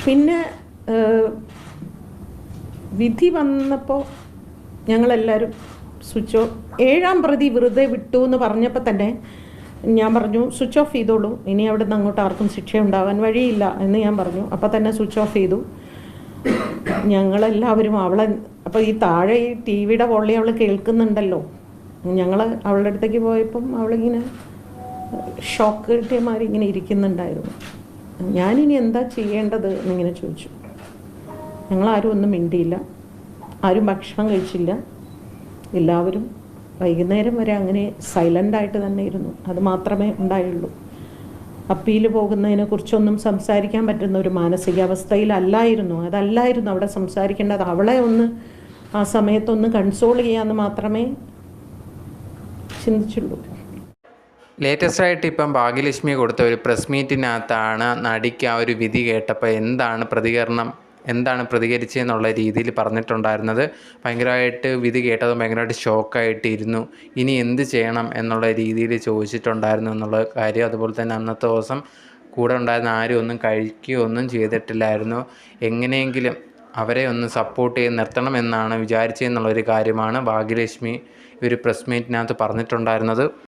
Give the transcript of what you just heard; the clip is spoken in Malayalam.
പിന്നെ വിധി വന്നപ്പോൾ ഞങ്ങളെല്ലാവരും സ്വിച്ച് ഓഫ്, 7-ാം പ്രതി വെറുതെ വിട്ടു എന്ന് പറഞ്ഞപ്പോൾ തന്നെ ഞാൻ പറഞ്ഞു സ്വിച്ച് ഓഫ് ചെയ്തോളൂ, ഇനി അവിടെ നിന്ന് അങ്ങോട്ട് ആർക്കും ശിക്ഷ ഉണ്ടാകാൻ വഴിയില്ല എന്ന് ഞാൻ പറഞ്ഞു. അപ്പോൾ തന്നെ സ്വിച്ച് ഓഫ് ചെയ്തു. ഞങ്ങളെല്ലാവരും അവളെ, അപ്പോൾ ഈ താഴെ ഈ ടി വിയുടെ വോളി അവൾ കേൾക്കുന്നുണ്ടല്ലോ. ഞങ്ങൾ അവളുടെ അടുത്തേക്ക് പോയപ്പം അവളിങ്ങനെ ഷോക്ക് കിട്ടിയ മാതിരി ഇങ്ങനെ ഇരിക്കുന്നുണ്ടായിരുന്നു. ഞാനിനി എന്താ ചെയ്യേണ്ടത് എന്നിങ്ങനെ ചോദിച്ചു. ഞങ്ങളാരും ഒന്നും മിണ്ടിയില്ല, ആരും ഭക്ഷണം കഴിച്ചില്ല. എല്ലാവരും വൈകുന്നേരം വരെ അങ്ങനെ സൈലൻ്റായിട്ട് തന്നെ ഇരുന്നു. അത് മാത്രമേ ഉണ്ടായുള്ളൂ. അപ്പീൽ പോകുന്നതിനെ കുറിച്ചൊന്നും സംസാരിക്കാൻ പറ്റുന്ന ഒരു മാനസികാവസ്ഥയിലല്ലായിരുന്നു. അതല്ലായിരുന്നു അവിടെ സംസാരിക്കേണ്ടത്. അവളെ ഒന്ന് ആ സമയത്തൊന്ന് കൺസോൾ ചെയ്യാമെന്ന് മാത്രമേ ചിന്തിച്ചുള്ളൂ. ലേറ്റസ്റ്റ് ആയിട്ട് ഇപ്പം ഭാഗ്യലക്ഷ്മി കൊടുത്ത ഒരു പ്രസ് മീറ്റിനകത്താണ് നടിക്ക് ആ ഒരു വിധി കേട്ടപ്പോൾ എന്താണ് പ്രതികരിച്ചതെന്നുള്ള രീതിയിൽ പറഞ്ഞിട്ടുണ്ടായിരുന്നത്. ഭയങ്കരമായിട്ട് വിധി കേട്ടതും ഭയങ്കരമായിട്ട് ഷോക്കായിട്ടിരുന്നു. ഇനി എന്ത് ചെയ്യണം എന്നുള്ള രീതിയിൽ ചോദിച്ചിട്ടുണ്ടായിരുന്നു എന്നുള്ള കാര്യം. അതുപോലെ തന്നെ അന്നത്തെ ദിവസം കൂടെ ഉണ്ടായിരുന്ന ആരും ഒന്നും കഴിക്കുകയോ ഒന്നും ചെയ്തിട്ടില്ലായിരുന്നു. എങ്ങനെയെങ്കിലും അവരെ ഒന്ന് സപ്പോർട്ട് ചെയ്ത് നിർത്തണമെന്നാണ് വിചാരിച്ചതെന്നുള്ളൊരു കാര്യമാണ് ഭാഗ്യലക്ഷ്മി ഒരു പ്രസ് മീറ്റിനകത്ത് പറഞ്ഞിട്ടുണ്ടായിരുന്നത്.